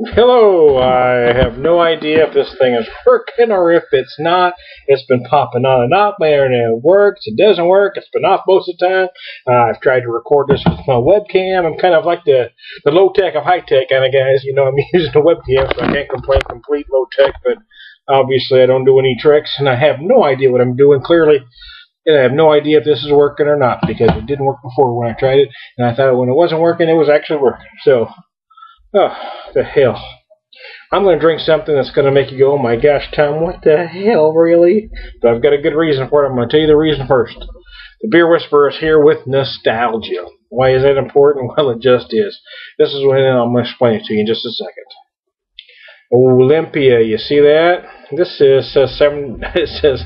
Hello, I have no idea if this thing is working or if it's not. It's been popping on and off. My internet works, it doesn't work, it's been off most of the time. I've tried to record this with my webcam. I'm kind of like the low-tech of high-tech kind of guys. You know, I'm using a webcam, so I can't complain complete low-tech, but obviously I don't do any tricks, and I have no idea what I'm doing. Clearly, and I have no idea if this is working or not, because it didn't work before when I tried it, and I thought when it wasn't working, it was actually working. So, oh, the hell. I'm going to drink something that's going to make you go, oh my gosh, Tom, what the hell, really? But I've got a good reason for it. I'm going to tell you the reason first. The Beer Whisperer is here with nostalgia. Why is that important? Well, it just is. This is when I'm going to explain it to you in just a second. Olympia, you see that? This it says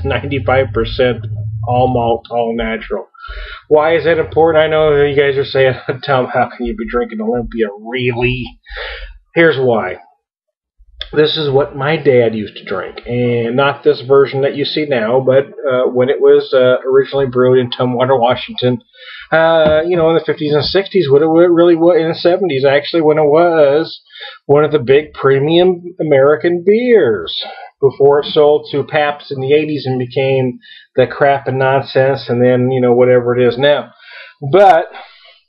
95% all malt, all natural. Why is that important? I know you guys are saying, Tom, how can you be drinking Olympia? Really? Here's why. This is what my dad used to drink, and not this version that you see now, but when it was originally brewed in Tumwater, Washington, in the 50s and 60s, what it really was in the 70s, actually, when it was one of the big premium American beers, before it sold to Pabst in the 80s and became the crap and nonsense, and then, whatever it is now. But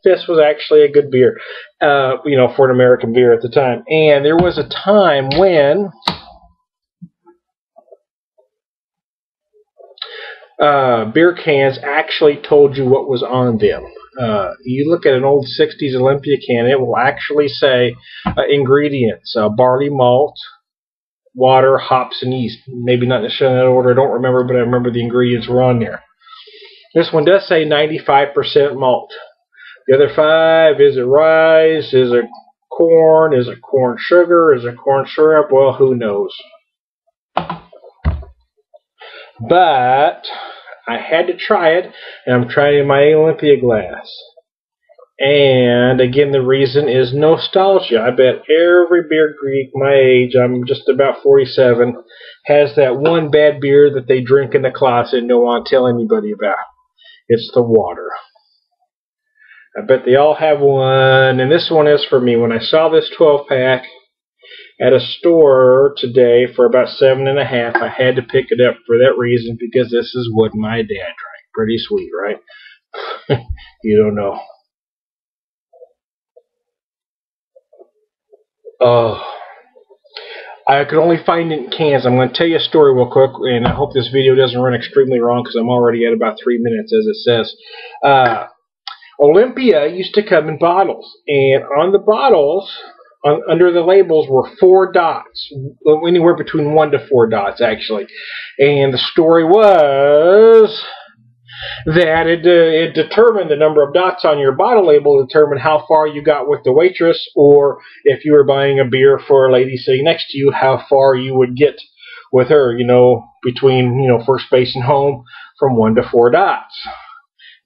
this was actually a good beer, for an American beer at the time. And there was a time when beer cans actually told you what was on them. You look at an old 60s Olympia can, it will actually say ingredients, barley malt, water, hops, and yeast. Maybe not necessarily in that order, I don't remember, but I remember the ingredients were on there. This one does say 95% malt. The other 5, is it rice? Is it corn? Is it corn sugar? Is it corn syrup? Well, who knows? But I had to try it, and I'm trying it in my Olympia glass. And again, the reason is nostalgia. I bet every beer geek my age, I'm just about 47, has that one bad beer that they drink in the closet and don't want to tell anybody about. It's the water. I bet they all have one, and this one is for me. When I saw this 12-pack at a store today for about $7.50, I had to pick it up for that reason, because this is what my dad drank. Pretty sweet, right? You don't know. Oh, I could only find it in cans. I'm going to tell you a story real quick, and I hope this video doesn't run extremely long, because I'm already at about 3 minutes, as it says. Olympia used to come in bottles, and on the bottles, under the labels, were 4 dots, anywhere between 1 to 4 dots, actually. And the story was that it determined the number of dots on your bottle label, determined how far you got with the waitress, or if you were buying a beer for a lady sitting next to you, how far you would get with her, between, first base and home, from 1 to 4 dots.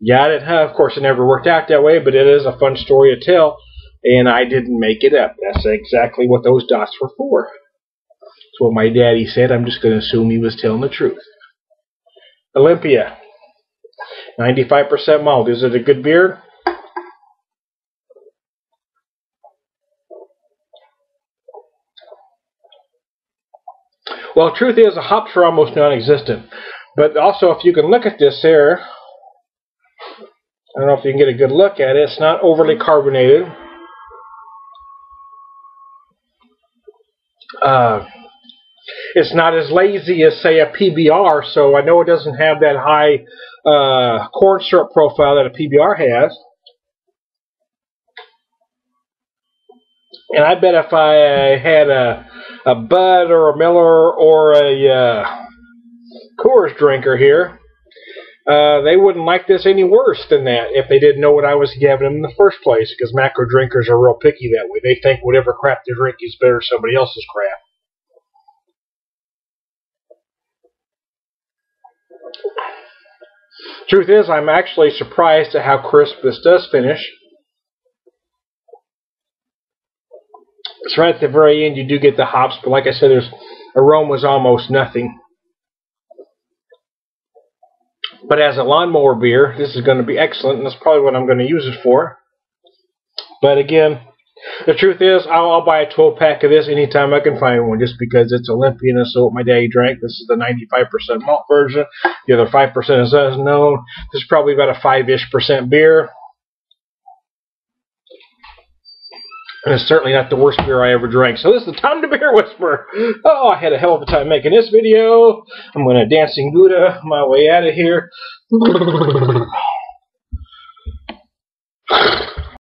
Got it? Of course, it never worked out that way, but it is a fun story to tell, and I didn't make it up. That's exactly what those dots were for. That's what my daddy said. I'm just going to assume he was telling the truth. Olympia, 95% malt. Is it a good beer? Well, the truth is, the hops are almost non-existent. But also, if you can look at this there, I don't know if you can get a good look at it. It's not overly carbonated. It's not as lazy as, say, a PBR, so I know it doesn't have that high corn syrup profile that a PBR has. And I bet if I had a Bud or a Miller or a Coors drinker here, they wouldn't like this any worse than that if they didn't know what I was giving them in the first place, because macro drinkers are real picky that way. They think whatever crap they drink is better than somebody else's crap. Truth is, I'm actually surprised at how crisp this does finish. It's right at the very end you do get the hops, but like I said, there's aroma's almost nothing. But as a lawnmower beer, this is going to be excellent, and that's probably what I'm going to use it for. But again, The truth is, I'll buy a 12-pack of this anytime I can find one, just because it's Olympia and so what my daddy drank. This is the 95% malt version. The other 5% is unknown. This is probably about a 5-ish% beer. And it's certainly not the worst beer I ever drank. So this is the Time to Beer Whisperer. Oh, I had a hell of a time making this video. I'm going to dancing Gouda my way out of here.